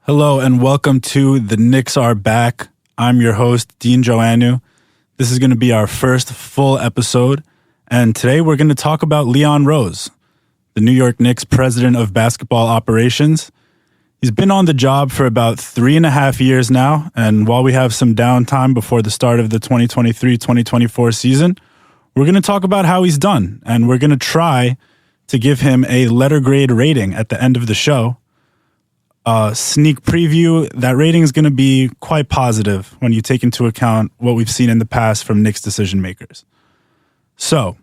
Hello and welcome to The Knicks Are Back. I'm your host, Dean Joannou. This is going to be our first full episode, and today we're going to talk about Leon Rose, the New York Knicks president of basketball operations. He's been on the job for about 3.5 years now, and while we have some downtime before the start of the 2023-2024 season, we're going to talk about how he's done, and we're going to try to give him a letter grade rating at the end of the show. Sneak preview, that rating is going to be quite positive when you take into account what we've seen in the past from Knicks decision makers. So,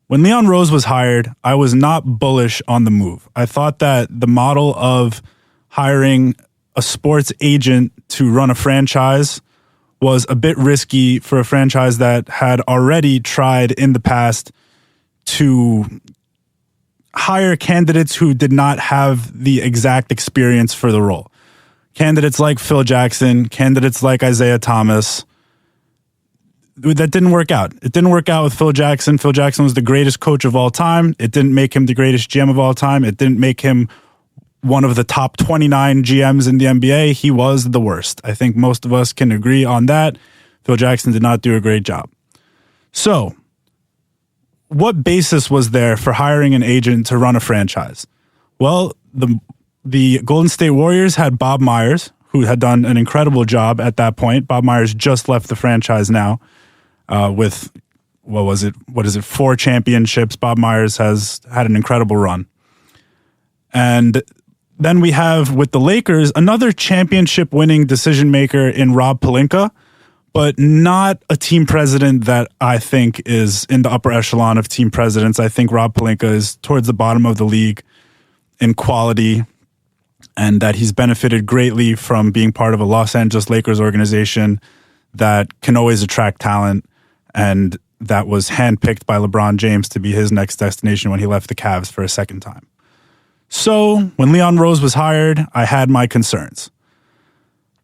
when Leon Rose was hired, I was not bullish on the move. I thought that the model of hiring a sports agent to run a franchise was a bit risky for a franchise that had already tried in the past to hire candidates who did not have the exact experience for the role. Candidates like Phil Jackson, candidates like Isaiah Thomas. That didn't work out. It didn't work out with Phil Jackson. Phil Jackson was the greatest coach of all time. It didn't make him the greatest GM of all time. It didn't make him one of the top 29 GMs in the NBA. He was the worst. I think most of us can agree on that. Phil Jackson did not do a great job. So, what basis was there for hiring an agent to run a franchise? Well, the Golden State Warriors had Bob Myers, who had done an incredible job at that point. Bob Myers just left the franchise now with, 4 championships. Bob Myers has had an incredible run. And then we have, with the Lakers, another championship-winning decision maker in Rob Pelinka, but not a team president that I think is in the upper echelon of team presidents. I think Rob Pelinka is towards the bottom of the league in quality, and that he's benefited greatly from being part of a Los Angeles Lakers organization that can always attract talent, and that was handpicked by LeBron James to be his next destination when he left the Cavs for a second time. So when Leon Rose was hired, I had my concerns.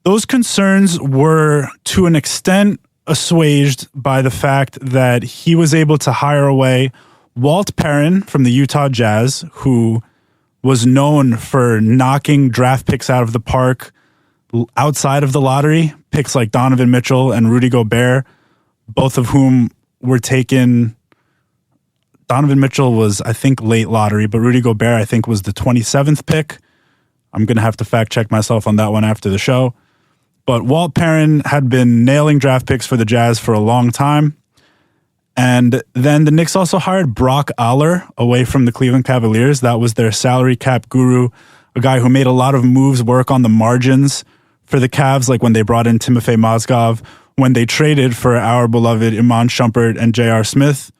Those concerns were, to an extent, assuaged by the fact that he was able to hire away Walt Perrin from the Utah Jazz, who was known for knocking draft picks out of the park outside of the lottery, picks like Donovan Mitchell and Rudy Gobert, both of whom were taken. Donovan Mitchell was, I think, late lottery, but Rudy Gobert, I think, was the 27th pick. I'm going to have to fact check myself on that one after the show. But Walt Perrin had been nailing draft picks for the Jazz for a long time. And then the Knicks also hired Brock Aller away from the Cleveland Cavaliers. That was their salary cap guru, a guy who made a lot of moves work on the margins for the Cavs, like when they brought in Timofey Mozgov, when they traded for our beloved Iman Shumpert and J.R. Smith.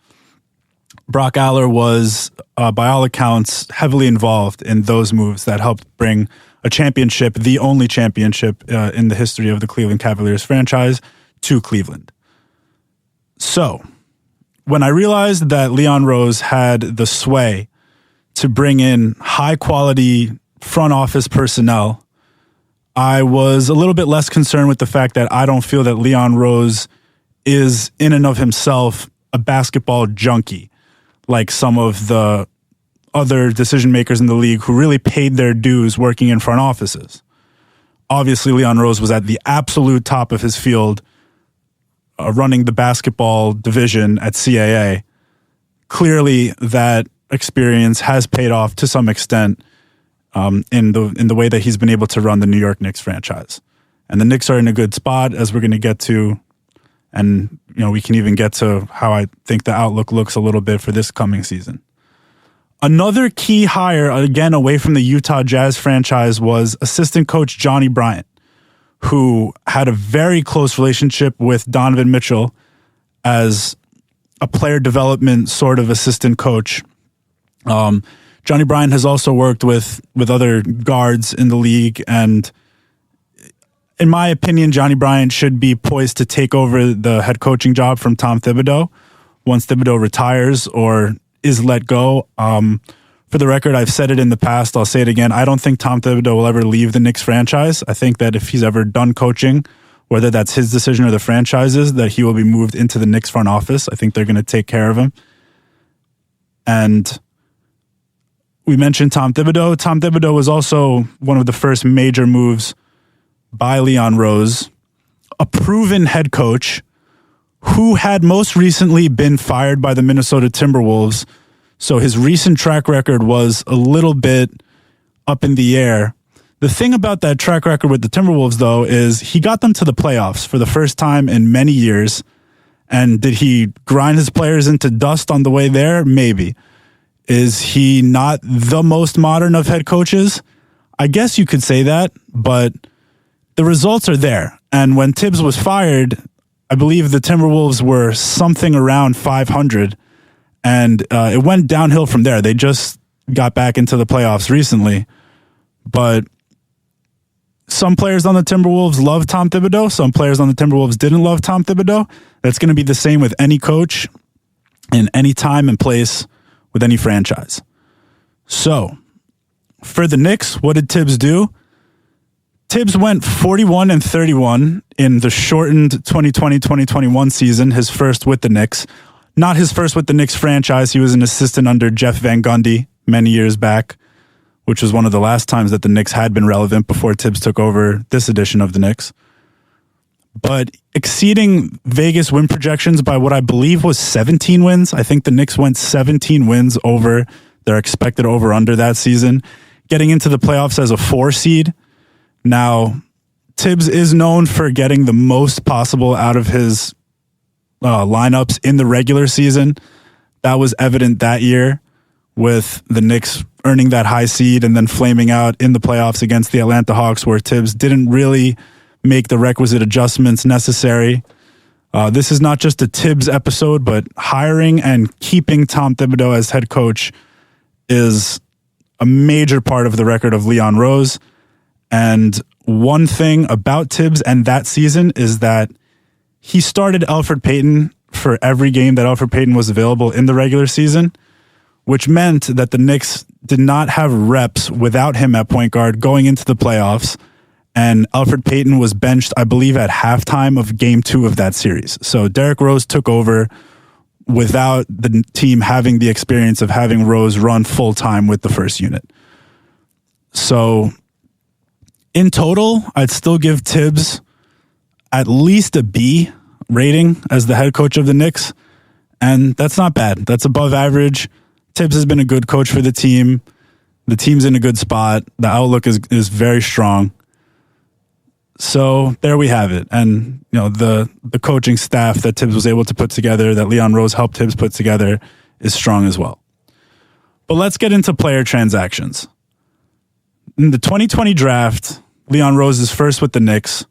Brock Aller was, by all accounts, heavily involved in those moves that helped bring a championship, the only championship in the history of the Cleveland Cavaliers franchise, to Cleveland. So, when I realized that Leon Rose had the sway to bring in high-quality front office personnel, I was a little bit less concerned with the fact that I don't feel that Leon Rose is, in and of himself, a basketball junkie, like some of the other decision makers in the league who really paid their dues working in front offices. Obviously, Leon Rose was at the absolute top of his field, running the basketball division at CAA. Clearly, that experience has paid off to some extent in the way that he's been able to run the New York Knicks franchise. And the Knicks are in a good spot, as we're going to get to. And we can even get to how I think the outlook looks a little bit for this coming season. Another key hire, again, away from the Utah Jazz franchise, was assistant coach Johnny Bryant, who had a very close relationship with Donovan Mitchell as a player development sort of assistant coach. Johnny Bryant has also worked with other guards in the league, and in my opinion, Johnny Bryant should be poised to take over the head coaching job from Tom Thibodeau once Thibodeau retires or is let go. For the record, I've said it in the past, I'll say it again. I don't think Tom Thibodeau will ever leave the Knicks franchise. I think that if he's ever done coaching, whether that's his decision or the franchise's, that he will be moved into the Knicks front office. I think they're going to take care of him. And we mentioned Tom Thibodeau. Tom Thibodeau was also one of the first major moves by Leon Rose, a proven head coach who had most recently been fired by the Minnesota Timberwolves. So his recent track record was a little bit up in the air. The thing about that track record with the Timberwolves, though, is he got them to the playoffs for the first time in many years. And did he grind his players into dust on the way there? Maybe. Is he not the most modern of head coaches? I guess you could say that, but the results are there. And when Tibbs was fired, I believe the Timberwolves were something around 500, and it went downhill from there. They just got back into the playoffs recently, but some players on the Timberwolves love Tom Thibodeau. Some players on the Timberwolves didn't love Tom Thibodeau. That's going to be the same with any coach in any time and place with any franchise. So, for the Knicks, what did Tibbs do? Tibbs went 41-31 in the shortened 2020-2021 season, his first with the Knicks. Not his first with the Knicks franchise. He was an assistant under Jeff Van Gundy many years back, which was one of the last times that the Knicks had been relevant before Tibbs took over this edition of the Knicks. But exceeding Vegas win projections by what I believe was 17 wins. I think the Knicks went 17 wins over their expected over-under that season, getting into the playoffs as a 4 seed. Now, Tibbs is known for getting the most possible out of his lineups in the regular season. That was evident that year with the Knicks earning that high seed and then flaming out in the playoffs against the Atlanta Hawks, where Tibbs didn't really make the requisite adjustments necessary. This is not just a Tibbs episode, but hiring and keeping Tom Thibodeau as head coach is a major part of the record of Leon Rose. And one thing about Tibbs and that season is that he started Elfrid Payton for every game that Elfrid Payton was available in the regular season, which meant that the Knicks did not have reps without him at point guard going into the playoffs. And Elfrid Payton was benched, I believe, at halftime of game 2 of that series. So Derrick Rose took over without the team having the experience of having Rose run full time with the first unit. So in total, I'd still give Tibbs at least a B rating as the head coach of the Knicks. And that's not bad. That's above average. Tibbs has been a good coach for the team. The team's in a good spot. The outlook is very strong. So there we have it. And you know, the coaching staff that Tibbs was able to put together, that Leon Rose helped Tibbs put together, is strong as well. But let's get into player transactions. In the 2020 draft, Leon Rose is first with the Knicks.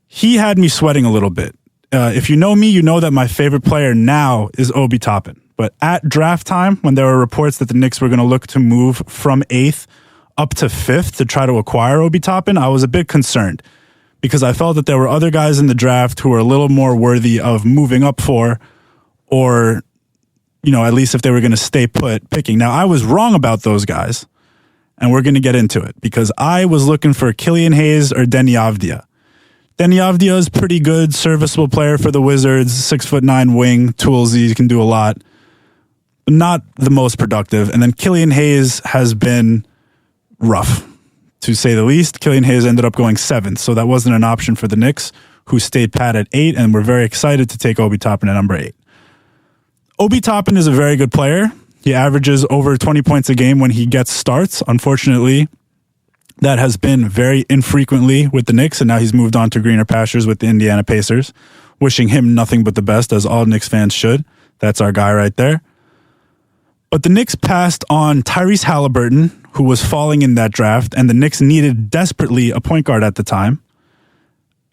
He had me sweating a little bit. If you know me, you know that my favorite player now is Obi Toppin. But at draft time, when there were reports that the Knicks were going to look to move from 8th up to 5th to try to acquire Obi Toppin, I was a bit concerned because I felt that there were other guys in the draft who were a little more worthy of moving up for, or, you know, at least if they were going to stay put, picking. Now, I was wrong about those guys, and we're going to get into it because I was looking for Killian Hayes or Deni Avdija. Deni Avdija is pretty good, serviceable player for the Wizards, 6'9" wing, toolsy, he can do a lot. Not the most productive. And then Killian Hayes has been rough, to say the least. Killian Hayes ended up going 7th, so that wasn't an option for the Knicks, who stayed pat at 8, and we're very excited to take Obi Toppin at number 8. Obi Toppin is a very good player. He averages over 20 points a game when he gets starts. Unfortunately, that has been very infrequently with the Knicks, and now he's moved on to greener pastures with the Indiana Pacers. Wishing him nothing but the best, as all Knicks fans should. That's our guy right there. But the Knicks passed on Tyrese Halliburton, who was falling in that draft, and the Knicks needed desperately a point guard at the time.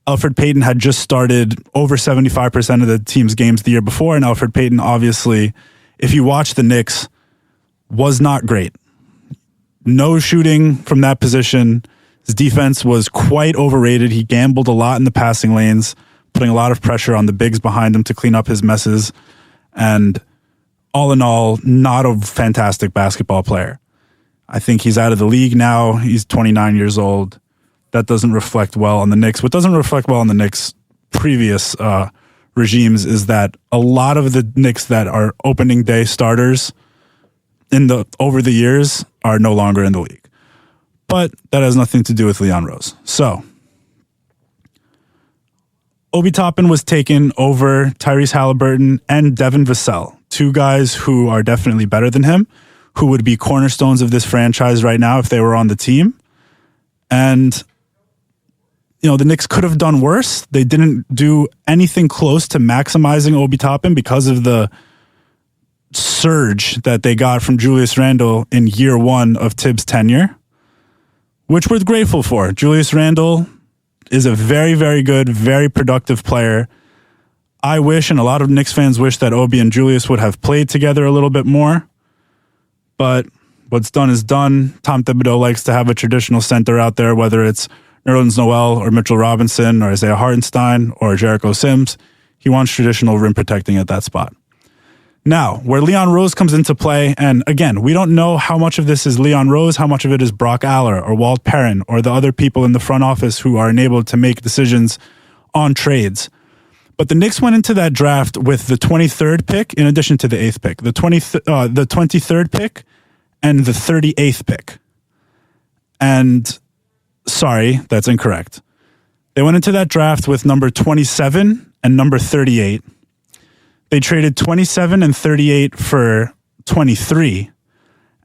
Elfrid Payton had just started over 75% of the team's games the year before, and Elfrid Payton, obviously, if you watch the Knicks, was not great. No shooting from that position. His defense was quite overrated. He gambled a lot in the passing lanes, putting a lot of pressure on the bigs behind him to clean up his messes, and all in all, not a fantastic basketball player. I think he's out of the league now. He's 29 years old. That doesn't reflect well on the Knicks. What doesn't reflect well on the Knicks' previous regimes is that a lot of the Knicks that are opening day starters over the years are no longer in the league. But that has nothing to do with Leon Rose. So, Obi Toppin was taken over Tyrese Halliburton and Devin Vassell, two guys who are definitely better than him, who would be cornerstones of this franchise right now if they were on the team. And, the Knicks could have done worse. They didn't do anything close to maximizing Obi Toppin because of the surge that they got from Julius Randle in year one of Tibbs' tenure, which we're grateful for. Julius Randle is a very, very good, very productive player. I wish, and a lot of Knicks fans wish, that Obi and Julius would have played together a little bit more. But what's done is done. Tom Thibodeau likes to have a traditional center out there, whether it's Nerlens Noel or Mitchell Robinson or Isaiah Hartenstein or Jericho Sims. He wants traditional rim protecting at that spot. Now, where Leon Rose comes into play, and again, we don't know how much of this is Leon Rose, how much of it is Brock Aller or Walt Perrin or the other people in the front office who are enabled to make decisions on trades. But the Knicks went into that draft with the 23rd pick, in addition to the 8th pick, the 23rd pick and the 38th pick. And sorry, that's incorrect. They went into that draft with number 27 and number 38. They traded 27 and 38 for 23,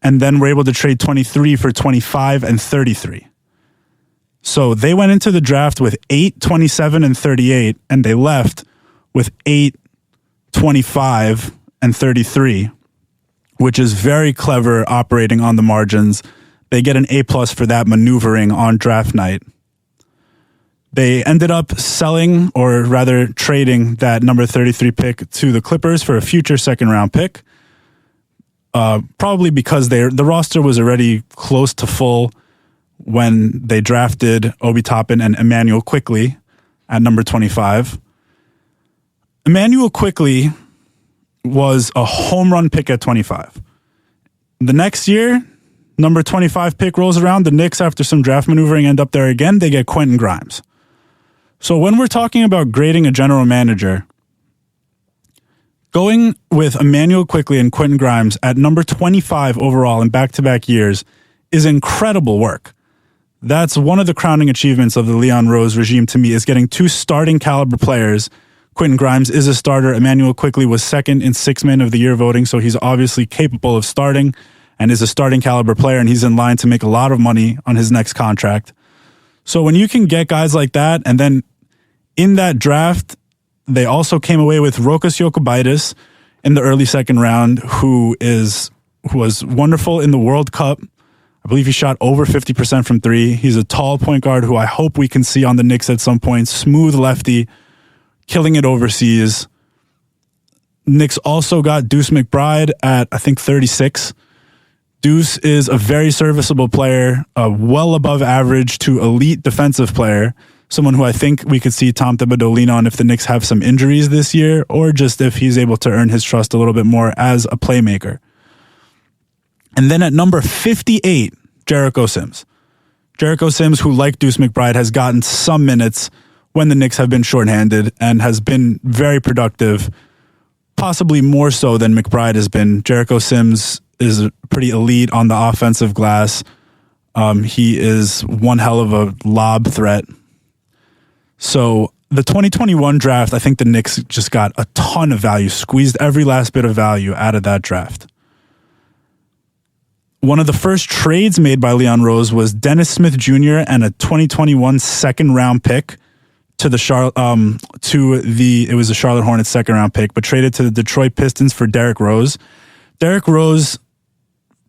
and then were able to trade 23 for 25 and 33. So they went into the draft with 8, 27, and 38, and they left with 8, 25, and 33, which is very clever operating on the margins. They get an A+ for that maneuvering on draft night. They ended up selling, or rather trading, that number 33 pick to the Clippers for a future second-round pick, probably because the roster was already close to full when they drafted Obi Toppin and Immanuel Quickley at number 25. Immanuel Quickley was a home run pick at 25. The next year, number 25 pick rolls around. The Knicks, after some draft maneuvering, end up there again. They get Quentin Grimes. So when we're talking about grading a general manager, going with Immanuel Quickley and Quentin Grimes at number 25 overall in back-to-back years is incredible work. That's one of the crowning achievements of the Leon Rose regime to me, is getting two starting caliber players. Quentin Grimes is a starter. Immanuel Quickley was second in Sixth Man of the Year voting, so he's obviously capable of starting and is a starting caliber player, and he's in line to make a lot of money on his next contract. So when you can get guys like that, and then in that draft, they also came away with Rokas Jokubaitis in the early second round, who was wonderful in the World Cup. I believe he shot over 50% from three. He's a tall point guard who I hope we can see on the Knicks at some point. Smooth lefty, killing it overseas. Knicks also got Deuce McBride at, I think, 36. Deuce is a very serviceable player, a well above average to elite defensive player, someone who I think we could see Tom Thibodeau lean on if the Knicks have some injuries this year, or just if he's able to earn his trust a little bit more as a playmaker. And then at number 58, Jericho Sims. Jericho Sims, who, like Deuce McBride, has gotten some minutes when the Knicks have been shorthanded and has been very productive, possibly more so than McBride has been. Jericho Sims is pretty elite on the offensive glass. He is one hell of a lob threat. So the 2021 draft, I think the Knicks just got a ton of value, squeezed every last bit of value out of that draft. One of the first trades made by Leon Rose was Dennis Smith Jr. and a 2021 second round pick it was a Charlotte Hornets second round pick, but traded to the Detroit Pistons for Derrick Rose. Derrick Rose,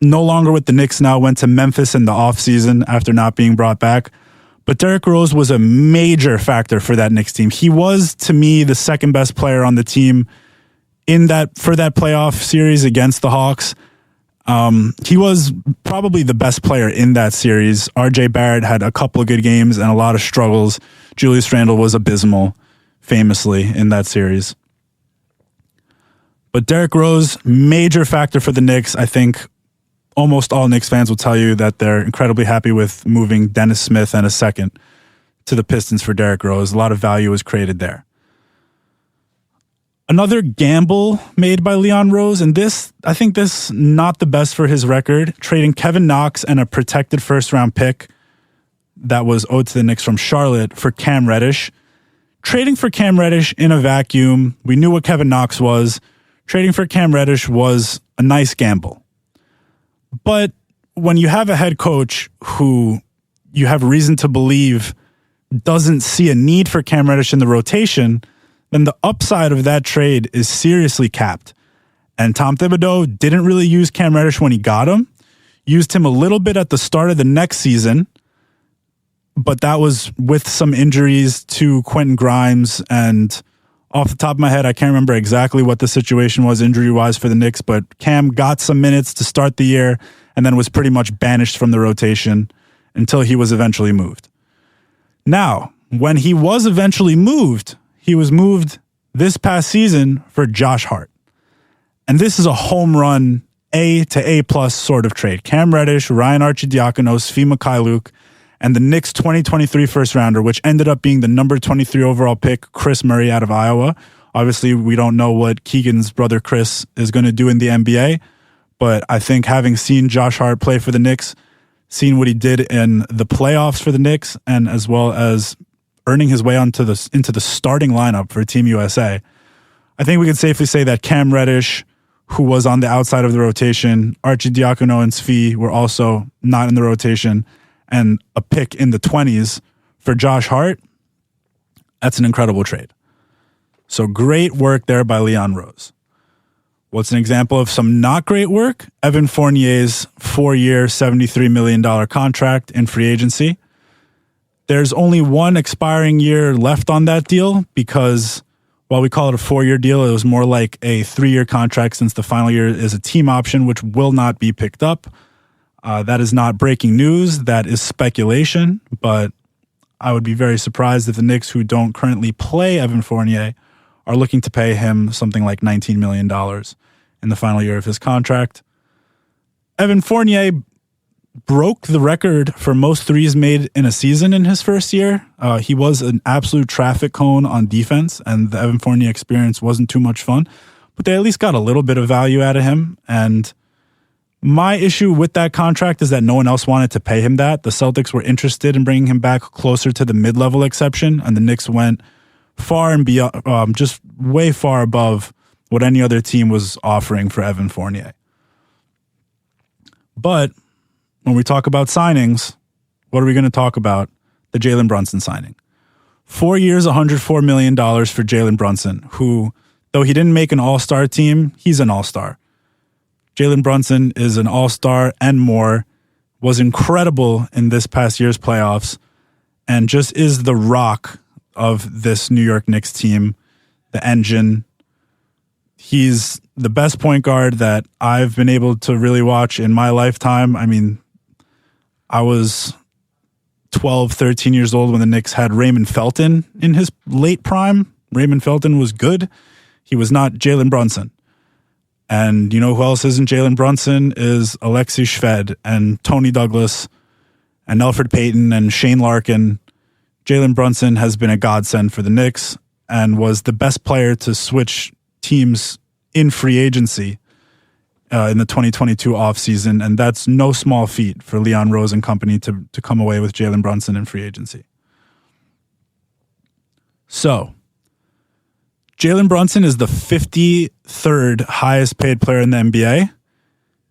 no longer with the Knicks now, went to Memphis in the offseason after not being brought back. But Derrick Rose was a major factor for that Knicks team. He was, to me, the second best player on the team for that playoff series against the Hawks. He was probably the best player in that series. RJ Barrett had a couple of good games and a lot of struggles. Julius Randle was abysmal, famously, in that series. But Derrick Rose, major factor for the Knicks. I think almost all Knicks fans will tell you that they're incredibly happy with moving Dennis Smith and a second to the Pistons for Derrick Rose. A lot of value was created there. Another gamble made by Leon Rose, and I think this not the best for his record, trading Kevin Knox and a protected first-round pick that was owed to the Knicks from Charlotte for Cam Reddish. Trading for Cam Reddish in a vacuum, we knew what Kevin Knox was. Trading for Cam Reddish was a nice gamble. But when you have a head coach who you have reason to believe doesn't see a need for Cam Reddish in the rotation, then the upside of that trade is seriously capped. And Tom Thibodeau didn't really use Cam Reddish when he got him, used him a little bit at the start of the next season, but that was with some injuries to Quentin Grimes. And off the top of my head, I can't remember exactly what the situation was injury-wise for the Knicks, but Cam got some minutes to start the year and then was pretty much banished from the rotation until he was eventually moved. Now, when he was eventually moved, he was moved this past season for Josh Hart. And this is a home run A to A plus sort of trade. Cam Reddish, Ryan Arcidiacono, Svi Mikhailuk, and the Knicks 2023 first rounder, which ended up being the number 23 overall pick, Chris Murray out of Iowa. Obviously, we don't know what Keegan's brother Chris is going to do in the NBA, but I think having seen Josh Hart play for the Knicks, seen what he did in the playoffs for the Knicks, and as well as earning his way into the starting lineup for Team USA, I think we could safely say that Cam Reddish, who was on the outside of the rotation, Arcidiacono and Svi were also not in the rotation, and a pick in the 20s for Josh Hart, that's an incredible trade. So great work there by Leon Rose. What's an example of some not great work? Evan Fournier's 4-year, $73 million contract in free agency. There's only one expiring year left on that deal because while we call it a 4-year deal, it was more like a 3-year contract since the final year is a team option, which will not be picked up. That is not breaking news. That is speculation, but I would be very surprised if the Knicks, who don't currently play Evan Fournier, are looking to pay him something like $19 million in the final year of his contract. Evan Fournier broke the record for most threes made in a season in his first year. He was an absolute traffic cone on defense, and the Evan Fournier experience wasn't too much fun, but they at least got a little bit of value out of him. And my issue with that contract is that no one else wanted to pay him that. The Celtics were interested in bringing him back closer to the mid-level exception, and the Knicks went far and beyond, just way far above what any other team was offering for Evan Fournier. But when we talk about signings, what are we going to talk about? The Jalen Brunson signing. 4 years, $104 million for Jalen Brunson, who, though he didn't make an all-star team, he's an all-star. Jalen Brunson is an all-star and more, was incredible in this past year's playoffs, and just is the rock of this New York Knicks team, the engine. He's the best point guard that I've been able to really watch in my lifetime. I mean, I was 12, 13 years old when the Knicks had Raymond Felton in his late prime. Raymond Felton was good. He was not Jalen Brunson. And you know who else isn't Jalen Brunson is Alexei Shved and Tony Douglas and Elfrid Payton and Shane Larkin. Jalen Brunson has been a godsend for the Knicks and was the best player to switch teams in free agency in the 2022 offseason, and that's no small feat for Leon Rose and company to come away with Jalen Brunson in free agency. So, Jalen Brunson is the 53rd highest paid player in the NBA.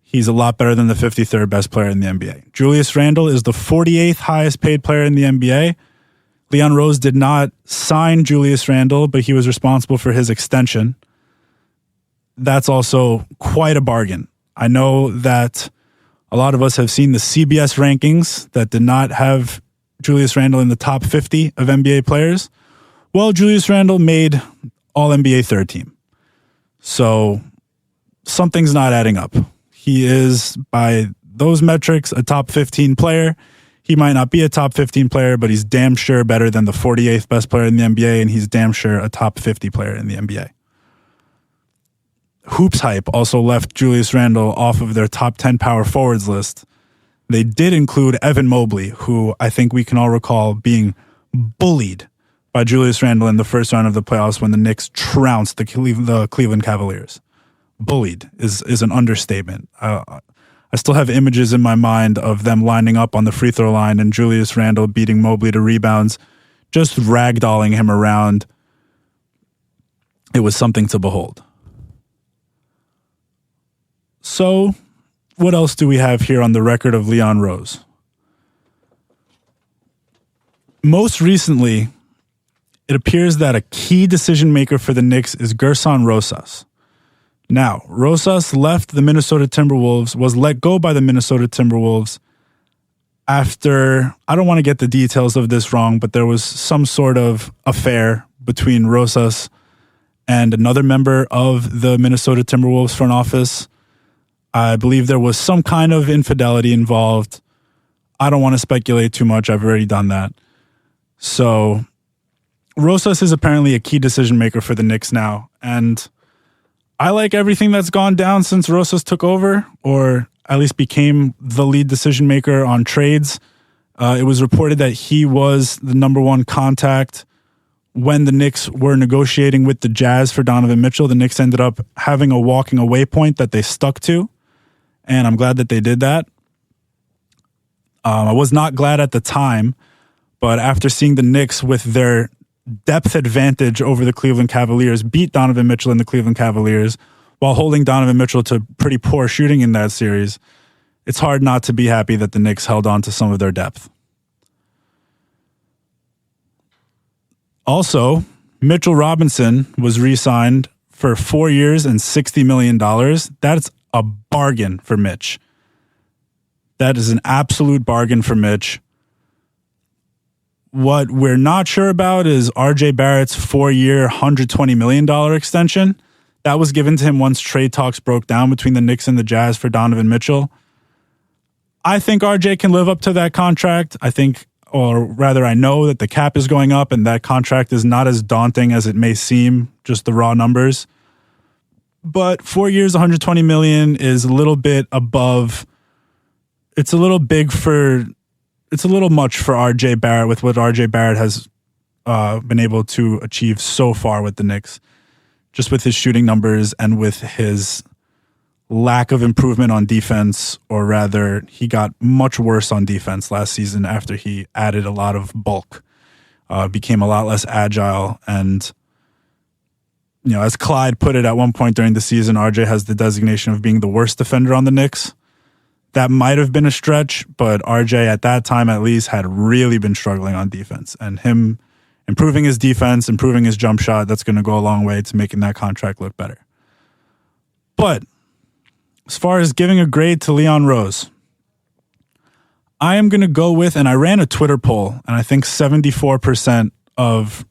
He's a lot better than the 53rd best player in the NBA. Julius Randle is the 48th highest paid player in the NBA. Leon Rose did not sign Julius Randle, but he was responsible for his extension. That's also quite a bargain. I know that a lot of us have seen the CBS rankings that did not have Julius Randle in the top 50 of NBA players. Well, Julius Randle made All-NBA third team. So something's not adding up. He is, by those metrics, a top 15 player. He might not be a top 15 player, but he's damn sure better than the 48th best player in the NBA, and he's damn sure a top 50 player in the NBA. Hoops Hype also left Julius Randle off of their top 10 power forwards list. They did include Evan Mobley, who I think we can all recall being bullied by Julius Randle in the first round of the playoffs when the Knicks trounced the Cleveland Cavaliers. Bullied is an understatement. I still have images in my mind of them lining up on the free throw line and Julius Randle beating Mobley to rebounds, just ragdolling him around. It was something to behold. So, what else do we have here on the record of Leon Rose? Most recently, it appears that a key decision maker for the Knicks is Gerson Rosas. Now, Rosas left the Minnesota Timberwolves, was let go by the Minnesota Timberwolves after, I don't want to get the details of this wrong, but there was some sort of affair between Rosas and another member of the Minnesota Timberwolves front office. I believe there was some kind of infidelity involved. I don't want to speculate too much. I've already done that. So Rosas is apparently a key decision maker for the Knicks now. And I like everything that's gone down since Rosas took over, or at least became the lead decision maker on trades. It was reported that he was the number one contact when the Knicks were negotiating with the Jazz for Donovan Mitchell. The Knicks ended up having a walking away point that they stuck to. And I'm glad that they did that. I was not glad at the time, but after seeing the Knicks with their depth advantage over the Cleveland Cavaliers beat Donovan Mitchell and the Cleveland Cavaliers while holding Donovan Mitchell to pretty poor shooting in that series, it's hard not to be happy that the Knicks held on to some of their depth. Also, Mitchell Robinson was re-signed for 4 years and $60 million. That's a bargain for Mitch. That is an absolute bargain for Mitch. What we're not sure about is RJ Barrett's 4-year, $120 million extension. That was given to him once trade talks broke down between the Knicks and the Jazz for Donovan Mitchell. I think RJ can live up to that contract. I think, or rather I know that the cap is going up and that contract is not as daunting as it may seem, just the raw numbers. But 4 years, $120 million is a little bit above. It's a little big for, it's a little much for RJ Barrett with what RJ Barrett has been able to achieve so far with the Knicks, just with his shooting numbers and with his lack of improvement on defense, or rather, he got much worse on defense last season after he added a lot of bulk, became a lot less agile. And, you know, as Clyde put it at one point during the season, RJ has the designation of being the worst defender on the Knicks. That might have been a stretch, but RJ at that time at least had really been struggling on defense. And him improving his defense, improving his jump shot, that's going to go a long way to making that contract look better. But as far as giving a grade to Leon Rose, I am going to go with, and I ran a Twitter poll, and I think 74% of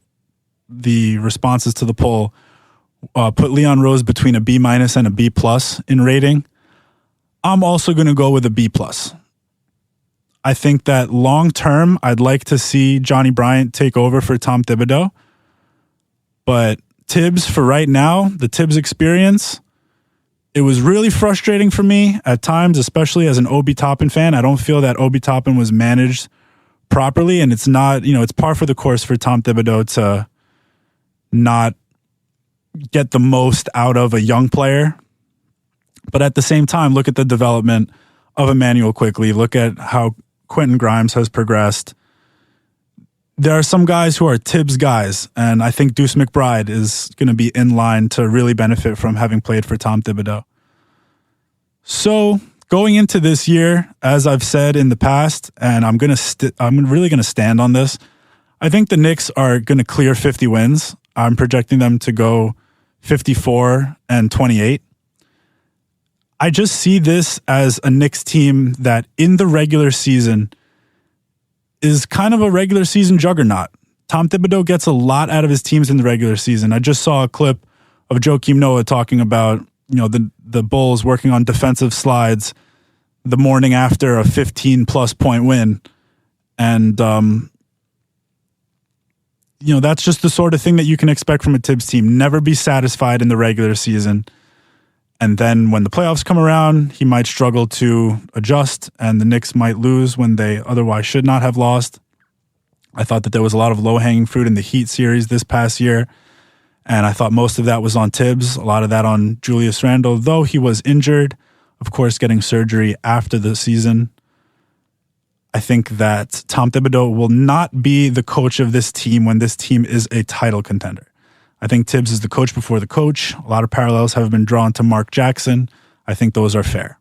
the responses to the poll put Leon Rose between a B- and a B+ in rating. I'm also going to go with a B+. I think that long term, I'd like to see Johnny Bryant take over for Tom Thibodeau. But Tibbs, for right now, the Tibbs experience, it was really frustrating for me at times, especially as an Obi Toppin fan. I don't feel that Obi Toppin was managed properly, and it's not, it's par for the course for Tom Thibodeau to not get the most out of a young player. But at the same time, look at the development of Emmanuel Quickley. Look at how Quentin Grimes has progressed. There are some guys who are Tibbs guys, and I think Deuce McBride is going to be in line to really benefit from having played for Tom Thibodeau. So going into this year, as I've said in the past, and I'm really going to stand on this, I think the Knicks are going to clear 50 wins. I'm projecting them to go 54-28. I just see this as a Knicks team that in the regular season is kind of a regular season juggernaut. Tom Thibodeau gets a lot out of his teams in the regular season. I just saw a clip of Joakim Noah talking about, the Bulls working on defensive slides the morning after a 15+ point win. And, that's just the sort of thing that you can expect from a Tibbs team. Never be satisfied in the regular season. And then when the playoffs come around, he might struggle to adjust, and the Knicks might lose when they otherwise should not have lost. I thought that there was a lot of low-hanging fruit in the Heat series this past year, and I thought most of that was on Tibbs, a lot of that on Julius Randle, though he was injured, of course, getting surgery after the season. I think that Tom Thibodeau will not be the coach of this team when this team is a title contender. I think Tibbs is the coach before the coach. A lot of parallels have been drawn to Mark Jackson. I think those are fair.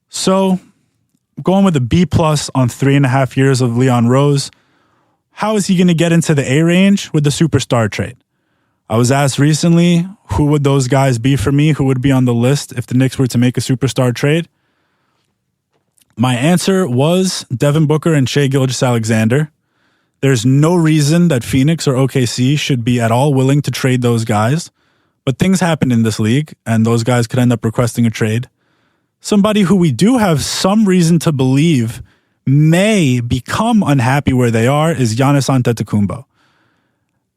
So, going with a B+ on 3.5 years of Leon Rose. How is he going to get into the A range with the superstar trade? I was asked recently, who would those guys be for me? Who would be on the list if the Knicks were to make a superstar trade? My answer was Devin Booker and Shai Gilgeous-Alexander. There's no reason that Phoenix or OKC should be at all willing to trade those guys. But things happen in this league, and those guys could end up requesting a trade. Somebody who we do have some reason to believe may become unhappy where they are is Giannis Antetokounmpo.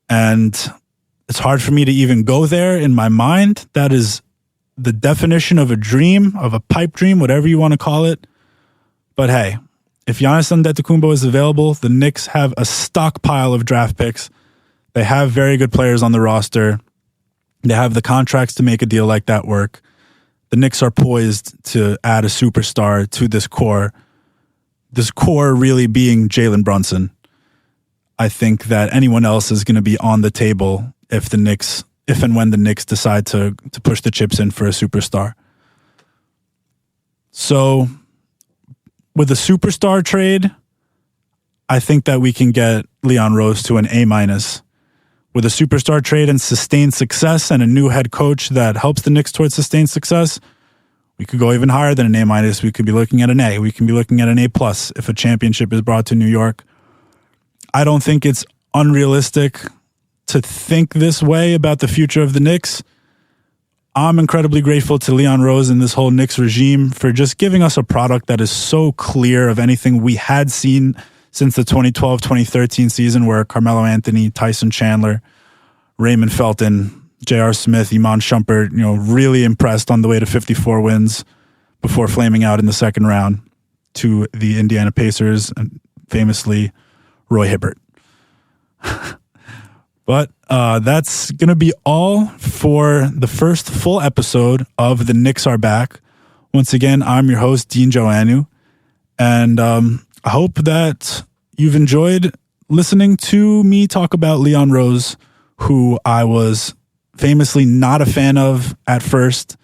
And it's hard for me to even go there in my mind. That is the definition of a dream, of a pipe dream, whatever you want to call it. But hey, if Giannis Antetokounmpo is available, the Knicks have a stockpile of draft picks. They have very good players on the roster. They have the contracts to make a deal like that work. The Knicks are poised to add a superstar to this core. This core really being Jalen Brunson. I think that anyone else is going to be on the table if and when the Knicks decide to push the chips in for a superstar. So, with a superstar trade, I think that we can get Leon Rose to an A-. With a superstar trade and sustained success and a new head coach that helps the Knicks towards sustained success, we could go even higher than an A-. We could be looking at an A. We can be looking at an A+ if a championship is brought to New York. I don't think it's unrealistic to think this way about the future of the Knicks. I'm incredibly grateful to Leon Rose and this whole Knicks regime for just giving us a product that is so clear of anything we had seen since the 2012-2013 season, where Carmelo Anthony, Tyson Chandler, Raymond Felton, J.R. Smith, Iman Shumpert, really impressed on the way to 54 wins before flaming out in the second round to the Indiana Pacers and famously Roy Hibbert. But that's going to be all for the first full episode of The Knicks Are Back. Once again, I'm your host, Dean Joannou, and I hope that you've enjoyed listening to me talk about Leon Rose, who I was famously not a fan of at first,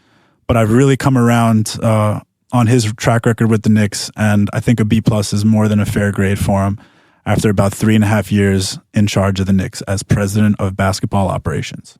but I've really come around on his track record with the Knicks, and I think a B+ is more than a fair grade for him after about 3.5 years in charge of the Knicks as president of basketball operations.